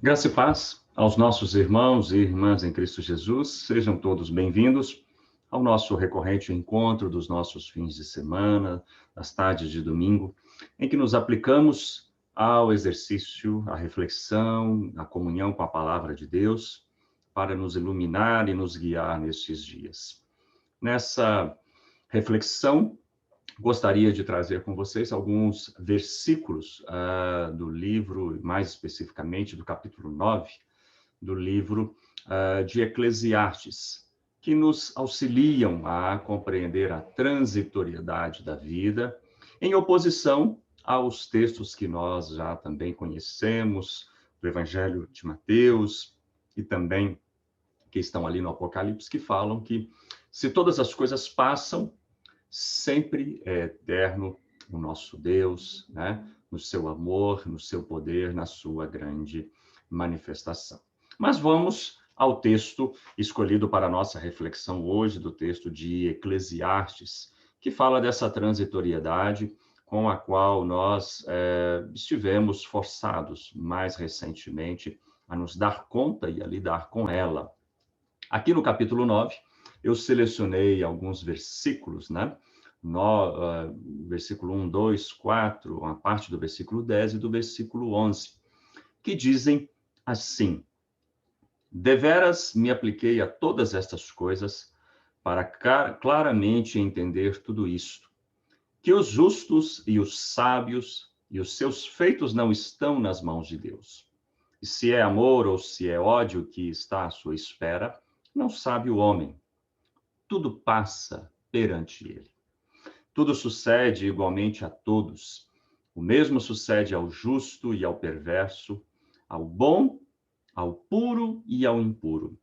Graça e paz aos nossos irmãos e irmãs em Cristo Jesus, sejam todos bem-vindos ao nosso recorrente encontro dos nossos fins de semana, das tardes de domingo, em que nos aplicamos ao exercício, à reflexão, à comunhão com a palavra de Deus, para nos iluminar e nos guiar nestes dias. Nessa reflexão, gostaria de trazer com vocês alguns versículos do livro, mais especificamente do capítulo 9, do livro de Eclesiastes, que nos auxiliam a compreender a transitoriedade da vida, em oposição aos textos que nós já também conhecemos, do Evangelho de Mateus, e também que estão ali no Apocalipse, que falam que se todas as coisas passam, sempre é eterno o nosso Deus, né? No seu amor, no seu poder, na sua grande manifestação. Mas vamos ao texto escolhido para a nossa reflexão hoje, do texto de Eclesiastes, que fala dessa transitoriedade com a qual nós estivemos forçados mais recentemente a nos dar conta e a lidar com ela. Aqui no capítulo 9, eu selecionei alguns versículos, né? Versículo 1, 2, 4, uma parte do versículo 10 e do versículo 11, que dizem assim: Deveras me apliquei a todas estas coisas para claramente entender tudo isto, que os justos e os sábios e os seus feitos não estão nas mãos de Deus. E se é amor ou se é ódio que está à sua espera, não sabe o homem. Tudo passa perante ele. Tudo sucede igualmente a todos. O mesmo sucede ao justo e ao perverso, ao bom, ao puro e ao impuro.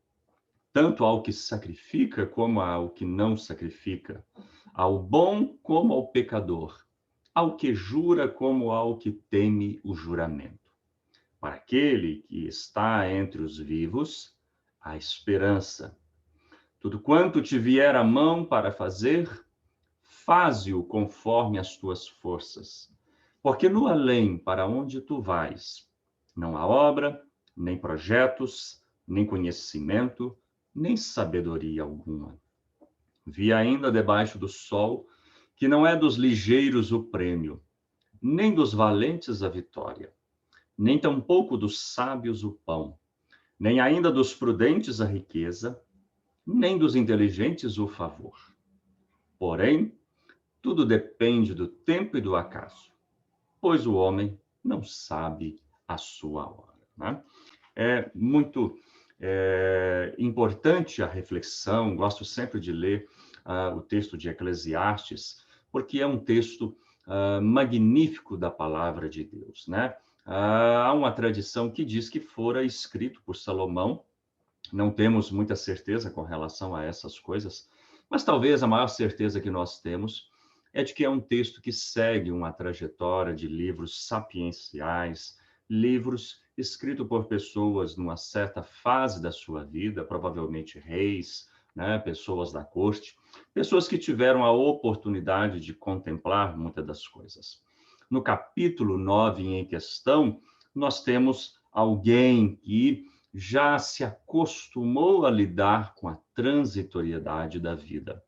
Tanto ao que sacrifica como ao que não sacrifica, ao bom como ao pecador, ao que jura como ao que teme o juramento. Para aquele que está entre os vivos, há esperança. Tudo quanto te vier à mão para fazer, faze-o conforme as tuas forças. Porque no além, para onde tu vais, não há obra, nem projetos, nem conhecimento, nem sabedoria alguma. Vi ainda debaixo do sol que não é dos ligeiros o prêmio, nem dos valentes a vitória, nem tampouco dos sábios o pão, nem ainda dos prudentes a riqueza, nem dos inteligentes o favor. Porém, tudo depende do tempo e do acaso, pois o homem não sabe a sua hora. Né? É muito importante a reflexão, gosto sempre de ler o texto de Eclesiastes, porque é um texto magnífico da palavra de Deus. Né? Há uma tradição que diz que fora escrito por Salomão, não temos muita certeza com relação a essas coisas, mas talvez a maior certeza que nós temos é de que é um texto que segue uma trajetória de livros sapienciais, livros escritos por pessoas numa certa fase da sua vida, provavelmente reis, né, pessoas da corte, pessoas que tiveram a oportunidade de contemplar muitas das coisas. No capítulo 9 em questão, nós temos alguém que já se acostumou a lidar com a transitoriedade da vida.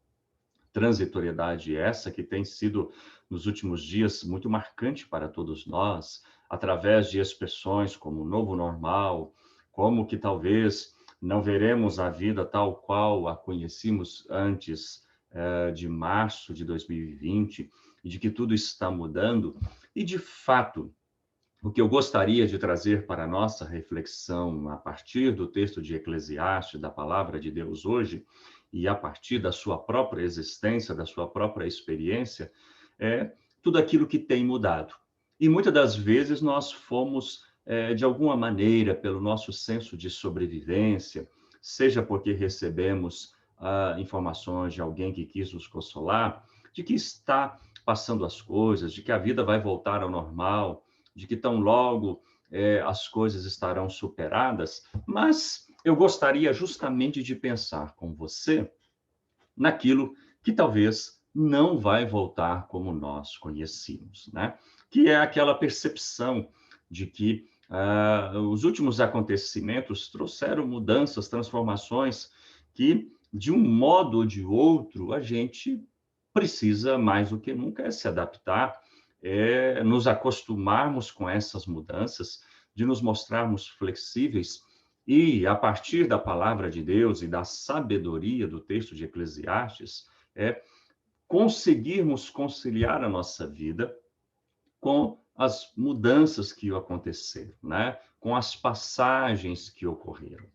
Transitoriedade essa que tem sido, nos últimos dias, muito marcante para todos nós, através de expressões como novo normal, como que talvez não veremos a vida tal qual a conhecíamos antes de março de 2020, e de que tudo está mudando. E, de fato, o que eu gostaria de trazer para a nossa reflexão a partir do texto de Eclesiastes, da palavra de Deus hoje, e a partir da sua própria existência, da sua própria experiência, é tudo aquilo que tem mudado. E muitas das vezes nós fomos, de alguma maneira, pelo nosso senso de sobrevivência, seja porque recebemos informações de alguém que quis nos consolar, de que está passando as coisas, de que a vida vai voltar ao normal, de que tão logo as coisas estarão superadas, mas eu gostaria justamente de pensar com você naquilo que talvez não vai voltar como nós conhecíamos, né? Que é aquela percepção de que Os últimos acontecimentos trouxeram mudanças, transformações que, de um modo ou de outro, a gente precisa, mais do que nunca, se adaptar, nos acostumarmos com essas mudanças, de nos mostrarmos flexíveis e, a partir da palavra de Deus e da sabedoria do texto de Eclesiastes, conseguirmos conciliar a nossa vida com as mudanças que aconteceram, né? Com as passagens que ocorreram.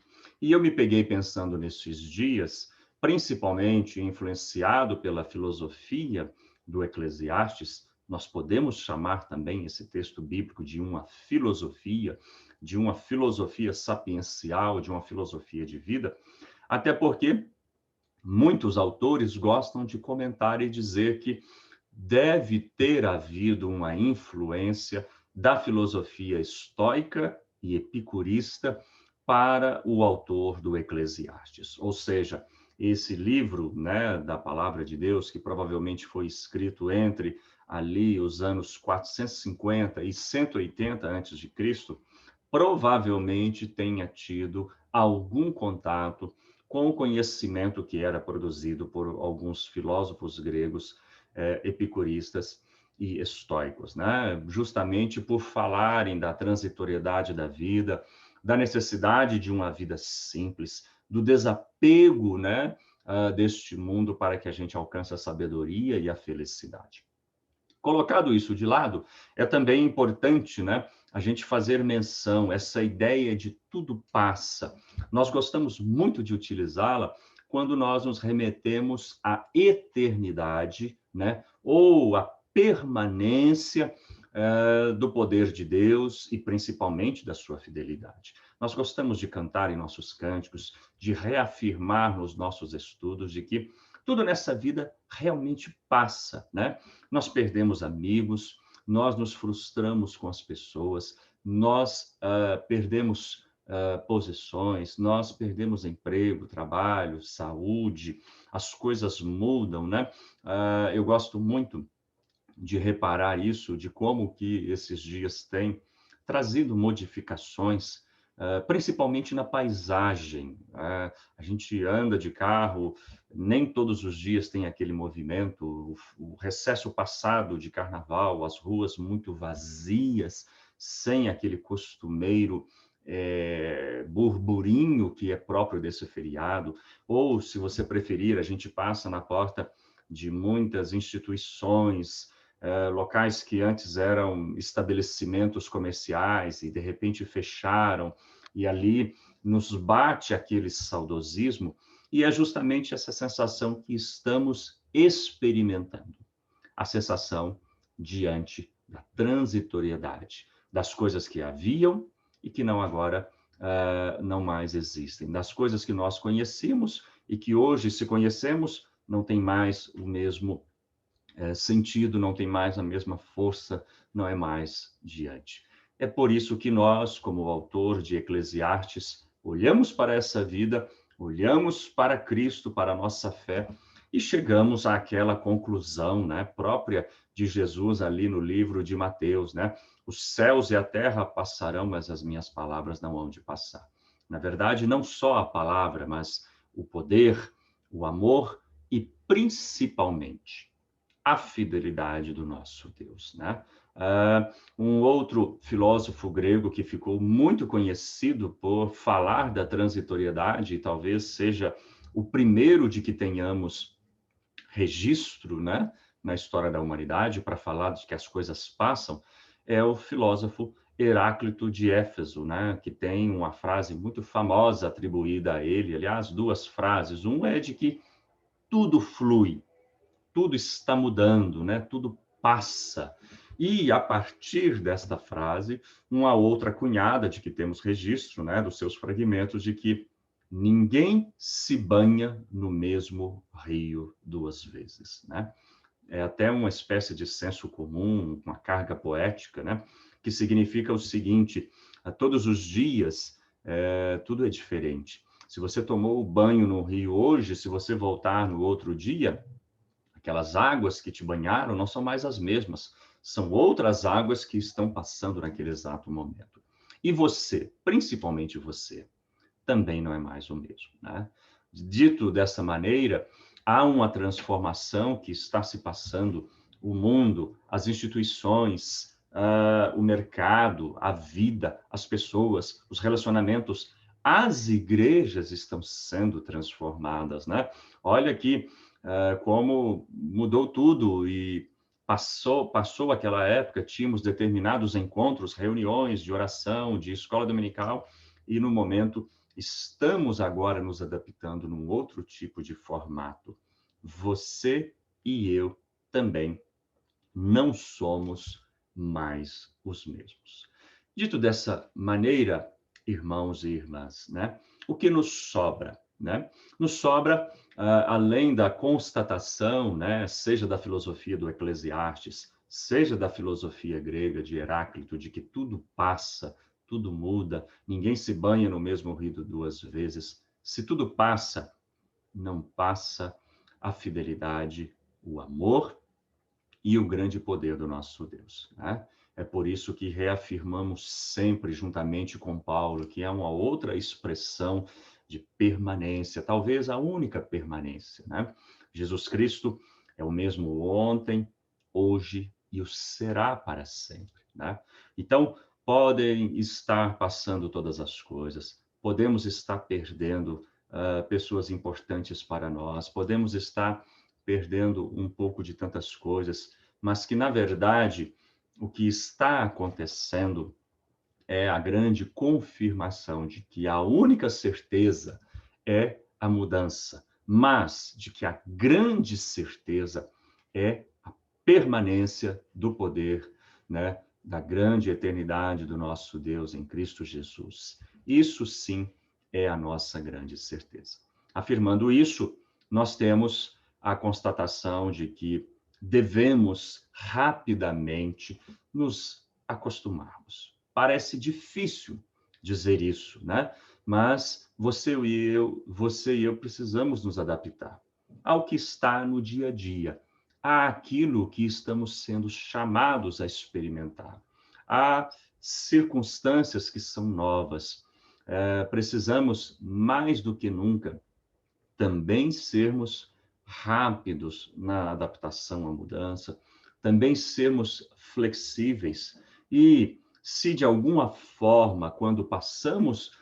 E eu me peguei pensando nesses dias, principalmente influenciado pela filosofia do Eclesiastes. Nós podemos chamar também esse texto bíblico de uma filosofia sapiencial, de uma filosofia de vida, até porque muitos autores gostam de comentar e dizer que deve ter havido uma influência da filosofia estoica e epicurista para o autor do Eclesiastes. Ou seja, esse livro, né, da Palavra de Deus, que provavelmente foi escrito entre ali os anos 450 e 180 a.C., provavelmente tenha tido algum contato com o conhecimento que era produzido por alguns filósofos gregos epicuristas e estoicos, né? Justamente por falarem da transitoriedade da vida, da necessidade de uma vida simples, do desapego, né, deste mundo para que a gente alcance a sabedoria e a felicidade. Colocado isso de lado, é também importante, né, a gente fazer menção, essa ideia de tudo passa. Nós gostamos muito de utilizá-la quando nós nos remetemos à eternidade, né, ou à permanência do poder de Deus e principalmente da sua fidelidade. Nós gostamos de cantar em nossos cânticos, de reafirmar nos nossos estudos de que tudo nessa vida realmente passa, né? Nós perdemos amigos, nós nos frustramos com as pessoas, nós perdemos posições, nós perdemos emprego, trabalho, saúde, as coisas mudam, né? Eu gosto muito de reparar isso, de como que esses dias têm trazido modificações, principalmente na paisagem. A gente anda de carro, nem todos os dias tem aquele movimento, o recesso passado de carnaval, as ruas muito vazias, sem aquele costumeiro burburinho que é próprio desse feriado, ou, se você preferir, a gente passa na porta de muitas instituições, locais que antes eram estabelecimentos comerciais e de repente fecharam, e ali nos bate aquele saudosismo, e é justamente essa sensação que estamos experimentando, a sensação diante da transitoriedade, das coisas que haviam e que não agora não mais existem, das coisas que nós conhecíamos e que hoje, se conhecemos, não tem mais o mesmo sentido, não tem mais a mesma força, não é mais diante. É por isso que nós, como autor de Eclesiastes, olhamos para essa vida, olhamos para Cristo, para a nossa fé, e chegamos àquela conclusão, né, própria de Jesus ali no livro de Mateus, né? Os céus e a terra passarão, mas as minhas palavras não hão de passar. Na verdade, não só a palavra, mas o poder, o amor e, principalmente, a fidelidade do nosso Deus, né? Um outro filósofo grego que ficou muito conhecido por falar da transitoriedade, e talvez seja o primeiro de que tenhamos registro, né, na história da humanidade, para falar de que as coisas passam, é o filósofo Heráclito de Éfeso, né, que tem uma frase muito famosa atribuída a ele, aliás, duas frases. Um é de que tudo flui, tudo está mudando, né? Tudo passa. E, a partir desta frase, uma outra cunhada de que temos registro, né, dos seus fragmentos, de que ninguém se banha no mesmo rio duas vezes, né? É até uma espécie de senso comum, uma carga poética, né? Que significa o seguinte: a todos os dias, tudo é diferente. Se você tomou o banho no rio hoje, se você voltar no outro dia, aquelas águas que te banharam não são mais as mesmas, são outras águas que estão passando naquele exato momento. E você, principalmente você, também não é mais o mesmo, né? Dito dessa maneira, há uma transformação que está se passando, o mundo, as instituições, o mercado, a vida, as pessoas, os relacionamentos, as igrejas estão sendo transformadas, né? Olha aqui como mudou tudo e passou aquela época, tínhamos determinados encontros, reuniões de oração, de escola dominical, e no momento estamos agora nos adaptando num outro tipo de formato. Você e eu também não somos mais os mesmos. Dito dessa maneira, irmãos e irmãs, né? O que nos sobra, né? Nos sobra, além da constatação, né? Seja da filosofia do Eclesiastes, seja da filosofia grega de Heráclito, de que tudo passa, tudo muda, ninguém se banha no mesmo rio duas vezes. Se tudo passa, não passa a fidelidade, o amor e o grande poder do nosso Deus, né? É por isso que reafirmamos sempre, juntamente com Paulo, que é uma outra expressão de permanência, talvez a única permanência, né? Jesus Cristo é o mesmo ontem, hoje e o será para sempre, né? Então, podem estar passando todas as coisas, podemos estar perdendo pessoas importantes para nós, podemos estar perdendo um pouco de tantas coisas, mas que, na verdade, o que está acontecendo é a grande confirmação de que a única certeza é a mudança, mas de que a grande certeza é a permanência do poder, né, da grande eternidade do nosso Deus em Cristo Jesus. Isso sim é a nossa grande certeza. Afirmando isso, nós temos a constatação de que devemos rapidamente nos acostumarmos. Parece difícil dizer isso, né? Mas você e eu precisamos nos adaptar ao que está no dia a dia, àquilo que estamos sendo chamados a experimentar, a circunstâncias que são novas. Precisamos, mais do que nunca, também sermos rápidos na adaptação à mudança, também sermos flexíveis e, se de alguma forma, quando passamos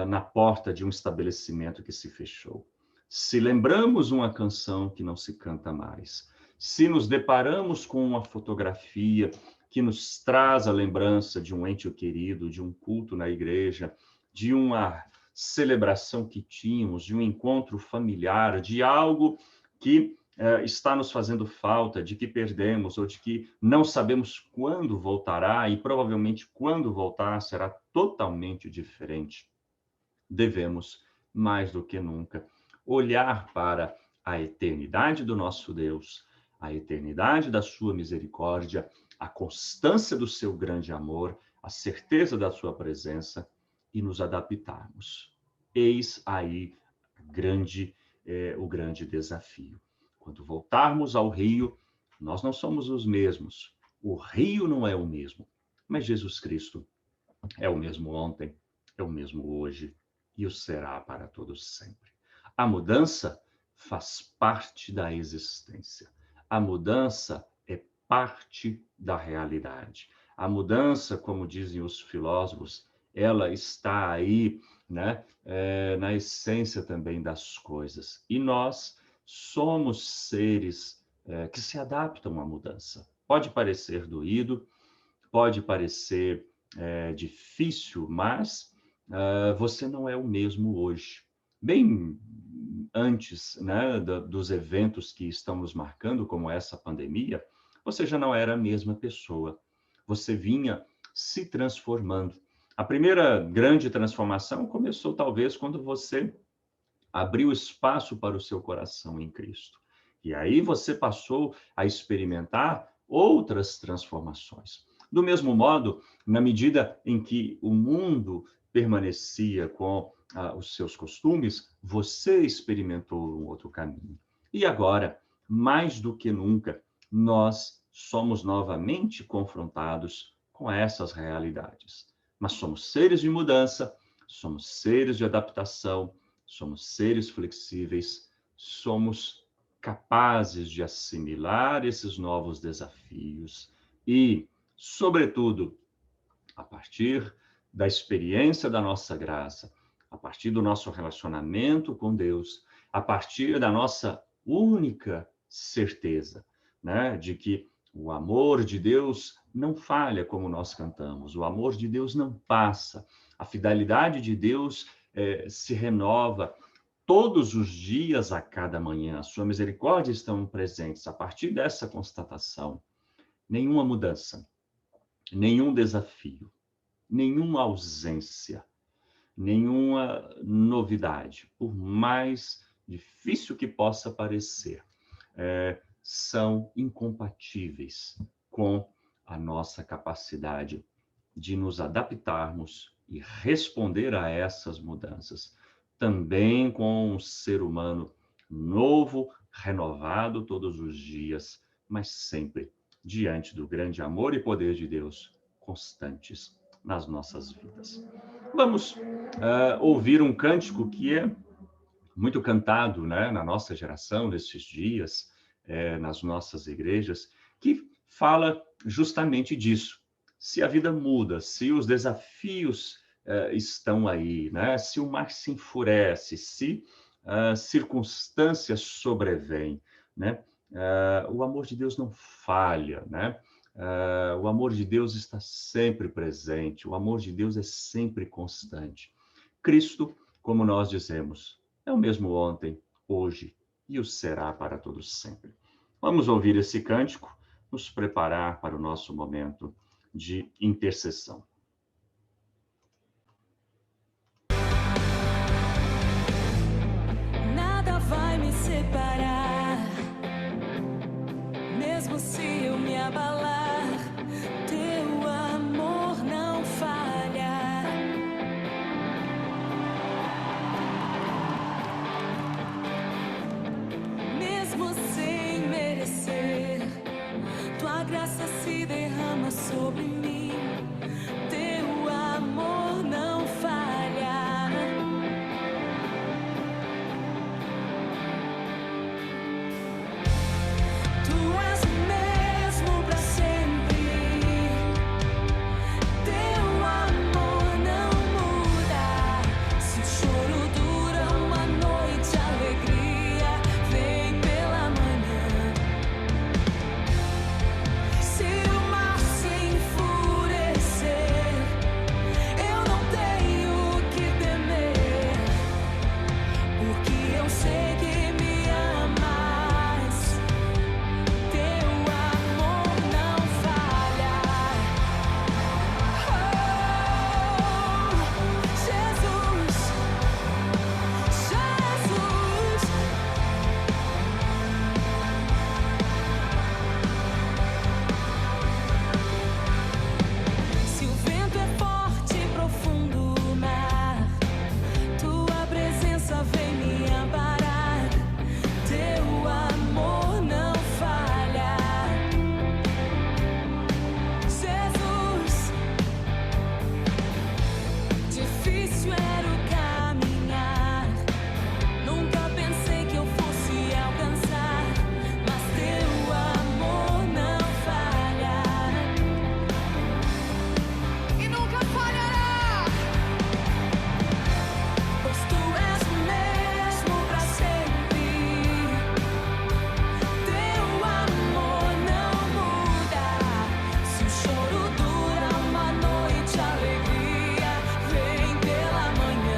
na porta de um estabelecimento que se fechou, se lembramos uma canção que não se canta mais, se nos deparamos com uma fotografia que nos traz a lembrança de um ente querido, de um culto na igreja, de uma celebração que tínhamos, de um encontro familiar, de algo que está nos fazendo falta, de que perdemos ou de que não sabemos quando voltará e provavelmente quando voltar será totalmente diferente. Devemos, mais do que nunca, olhar para a eternidade do nosso Deus, a eternidade da sua misericórdia, a constância do seu grande amor, a certeza da sua presença e nos adaptarmos. Eis aí o grande desafio. Quando voltarmos ao rio, nós não somos os mesmos. O rio não é o mesmo, mas Jesus Cristo é o mesmo ontem, é o mesmo hoje e o será para todos sempre. A mudança faz parte da existência. A mudança é parte da realidade. A mudança, como dizem os filósofos, ela está aí, né, na essência também das coisas. E nós somos seres que se adaptam à mudança. Pode parecer doído, pode parecer difícil, mas você não é o mesmo hoje. Bem antes, né, dos eventos que estamos marcando, como essa pandemia, você já não era a mesma pessoa. Você vinha se transformando. A primeira grande transformação começou talvez quando você abriu espaço para o seu coração em Cristo. E aí você passou a experimentar outras transformações. Do mesmo modo, na medida em que o mundo permanecia com os seus costumes, você experimentou um outro caminho. E agora, mais do que nunca, nós somos novamente confrontados com essas realidades. Mas somos seres de mudança, somos seres de adaptação, somos seres flexíveis, somos capazes de assimilar esses novos desafios e, sobretudo, a partir da experiência da nossa graça, a partir do nosso relacionamento com Deus, a partir da nossa única certeza, né, de que o amor de Deus não falha, como nós cantamos, o amor de Deus não passa, a fidelidade de Deus se renova todos os dias, a cada manhã, a sua misericórdia estão presentes. A partir dessa constatação, nenhuma mudança, nenhum desafio, nenhuma ausência, nenhuma novidade, por mais difícil que possa parecer, são incompatíveis com a nossa capacidade de nos adaptarmos e responder a essas mudanças. Também com um ser humano novo, renovado todos os dias, mas sempre diante do grande amor e poder de Deus, constantes nas nossas vidas. Vamos ouvir um cântico que é muito cantado, né, na nossa geração, nesses dias, nas nossas igrejas, que fala justamente disso. Se a vida muda, se os desafios estão aí, né, se o mar se enfurece, se circunstâncias sobrevêm, né, o amor de Deus não falha, né? O amor de Deus está sempre presente, o amor de Deus é sempre constante. Cristo, como nós dizemos, é o mesmo ontem, hoje e o será para todos sempre. Vamos ouvir esse cântico, nos preparar para o nosso momento de intercessão. Nada vai me separar, mesmo se eu me abalar, teu amor não falha. Mesmo sem merecer, tua graça se derrama sobre mim, teu amor não falha. Tu és o mesmo para sempre, teu amor não muda. Se o choro dura uma noite, a alegria vem pela manhã. Se o mar se enfurecer, eu não tenho que temer, porque eu sei que me amas. Teu amor não falha. Oh, Jesus, Jesus. Se o vento é forte e profundo o mar, tua presença vem me amparar. Teu amor não falha. Jesus, difícil era o caminhar, nunca pensei que eu fosse alcançar, mas teu amor não falha e nunca falhará, pois tu és o mesmo para sempre. Teu amor não muda. Se o choro dura uma noite, a alegria vem pela manhã.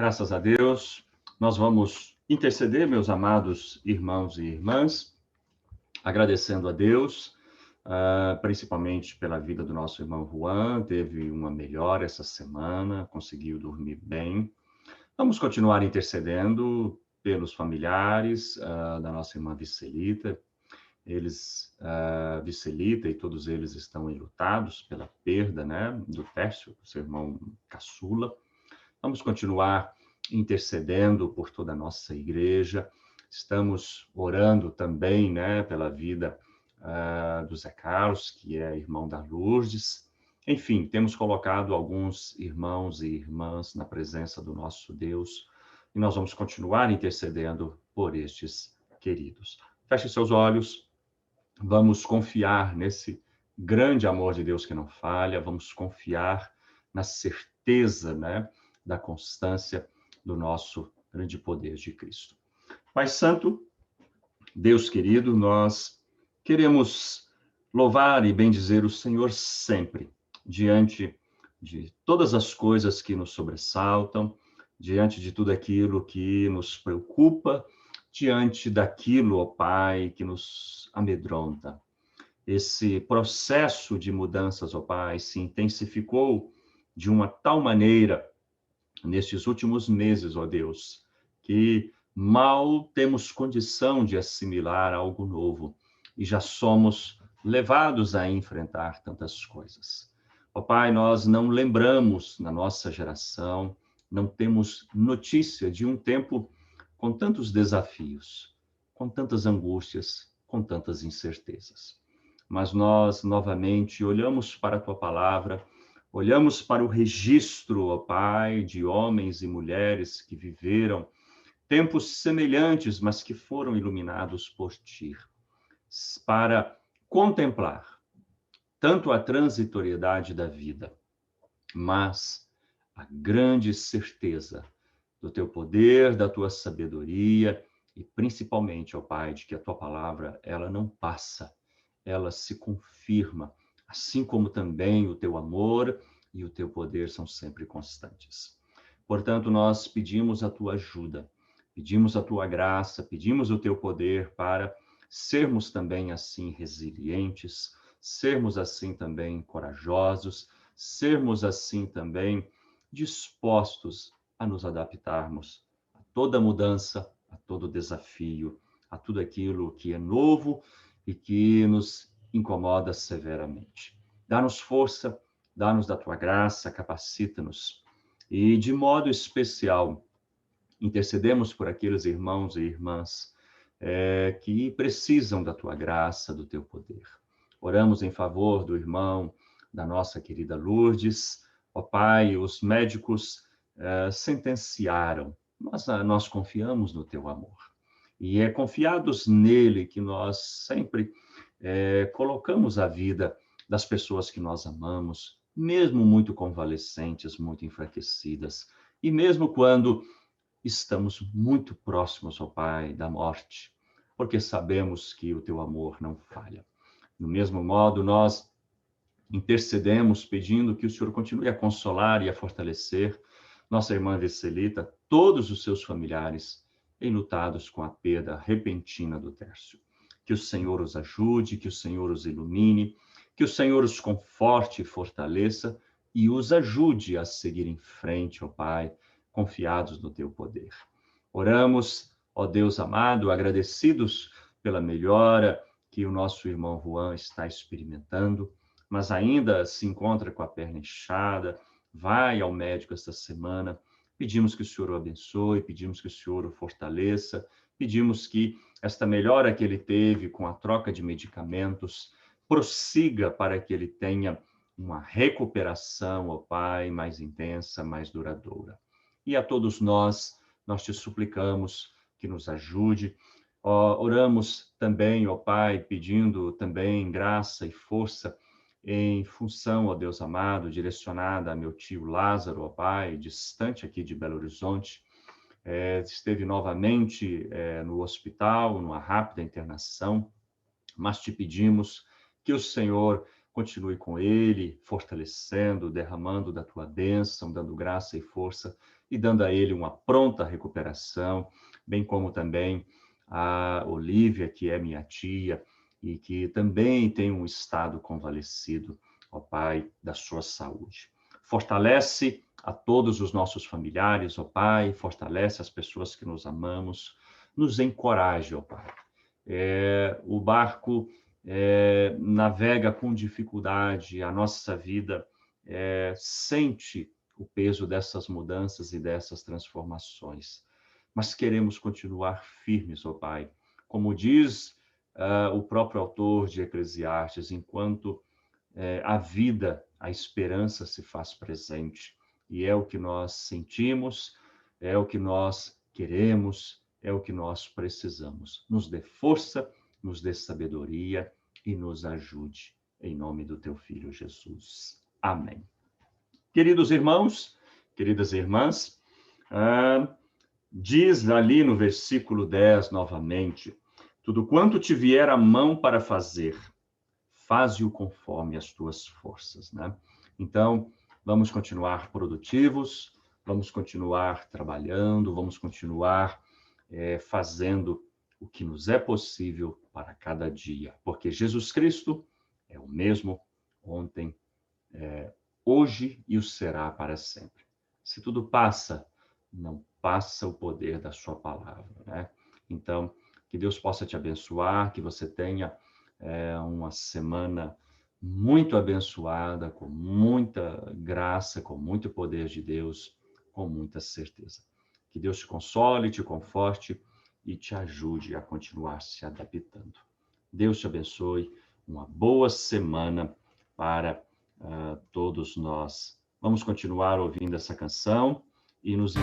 Graças a Deus, nós vamos interceder, meus amados irmãos e irmãs, agradecendo a Deus, principalmente pela vida do nosso irmão Juan, teve uma melhora essa semana, conseguiu dormir bem. Vamos continuar intercedendo pelos familiares da nossa irmã Vicelita. Vicelita e todos eles estão enlutados pela perda, né, do Tércio, seu irmão caçula. Vamos continuar intercedendo por toda a nossa igreja. Estamos orando também, né, pela vida do Zé Carlos, que é irmão da Lourdes. Enfim, temos colocado alguns irmãos e irmãs na presença do nosso Deus e nós vamos continuar intercedendo por estes queridos. Feche seus olhos, vamos confiar nesse grande amor de Deus que não falha, vamos confiar na certeza, né, da constância do nosso grande poder de Cristo. Pai Santo, Deus querido, nós queremos louvar e bendizer o Senhor sempre, diante de todas as coisas que nos sobressaltam, diante de tudo aquilo que nos preocupa, diante daquilo, ó Pai, que nos amedronta. Esse processo de mudanças, ó Pai, se intensificou de uma tal maneira nestes últimos meses, ó Deus, que mal temos condição de assimilar algo novo e já somos levados a enfrentar tantas coisas. Ó Pai, nós não lembramos na nossa geração, não temos notícia de um tempo com tantos desafios, com tantas angústias, com tantas incertezas. Mas nós, novamente, olhamos para a Tua palavra, olhamos para o registro, ó Pai, de homens e mulheres que viveram tempos semelhantes, mas que foram iluminados por Ti, para contemplar tanto a transitoriedade da vida, mas a grande certeza do Teu poder, da Tua sabedoria e principalmente, ó Pai, de que a Tua palavra, ela não passa, ela se confirma, assim como também o Teu amor e o Teu poder são sempre constantes. Portanto, nós pedimos a Tua ajuda, pedimos a Tua graça, pedimos o Teu poder para sermos também assim resilientes, sermos assim também corajosos, sermos assim também dispostos a nos adaptarmos a toda mudança, a todo desafio, a tudo aquilo que é novo e que nos incomoda severamente. Dá-nos força, dá-nos da Tua graça, capacita-nos. E, de modo especial, intercedemos por aqueles irmãos e irmãs que precisam da Tua graça, do Teu poder. Oramos em favor do irmão, da nossa querida Lourdes. Ó Pai, os médicos sentenciaram, mas nós confiamos no Teu amor. E é confiados nele que nós sempre colocamos a vida das pessoas que nós amamos, mesmo muito convalescentes, muito enfraquecidas, e mesmo quando estamos muito próximos, ó Pai, da morte, porque sabemos que o Teu amor não falha. Do mesmo modo, nós intercedemos pedindo que o Senhor continue a consolar e a fortalecer nossa irmã Vicelita, todos os seus familiares, enlutados com a perda repentina do Tércio. Que o Senhor os ajude, que o Senhor os ilumine, que o Senhor os conforte e fortaleça e os ajude a seguir em frente, ó Pai, confiados no Teu poder. Oramos, ó Deus amado, agradecidos pela melhora que o nosso irmão Juan está experimentando, mas ainda se encontra com a perna inchada, vai ao médico esta semana. Pedimos que o Senhor o abençoe, pedimos que o Senhor o fortaleça, pedimos que esta melhora que ele teve com a troca de medicamentos prossiga para que ele tenha uma recuperação, ó Pai, mais intensa, mais duradoura. E a todos nós te suplicamos que nos ajude. Oramos também, ó Pai, pedindo também graça e força em função, ó Deus amado, direcionada a meu tio Lázaro, ó Pai, distante aqui de Belo Horizonte, esteve novamente no hospital, numa rápida internação, mas te pedimos que o Senhor continue com ele, fortalecendo, derramando da tua bênção, dando graça e força e dando a ele uma pronta recuperação, bem como também a Olívia, que é minha tia e que também tem um estado convalescido, ó Pai, da sua saúde. Fortalece a todos os nossos familiares, ó Pai, fortalece as pessoas que nos amamos, nos encoraje, ó Pai. O barco navega com dificuldade, a nossa vida sente o peso dessas mudanças e dessas transformações. Mas queremos continuar firmes, ó Pai. Como diz o próprio autor de Eclesiastes, enquanto a vida, a esperança se faz presente. E é o que nós sentimos, é o que nós queremos, é o que nós precisamos. Nos dê força, nos dê sabedoria e nos ajude. Em nome do teu Filho Jesus. Amém. Queridos irmãos, queridas irmãs, diz ali no versículo 10 novamente: tudo quanto te vier a mão para fazer, faze-o conforme as tuas forças, né? Então, vamos continuar produtivos, vamos continuar trabalhando, vamos continuar fazendo o que nos é possível para cada dia, porque Jesus Cristo é o mesmo ontem, hoje e o será para sempre. Se tudo passa, não passa o poder da sua palavra, né? Então, que Deus possa te abençoar, que você tenha uma semana muito abençoada, com muita graça, com muito poder de Deus, com muita certeza. Que Deus te console, te conforte e te ajude a continuar se adaptando. Deus te abençoe, uma boa semana para todos nós. Vamos continuar ouvindo essa canção e nos...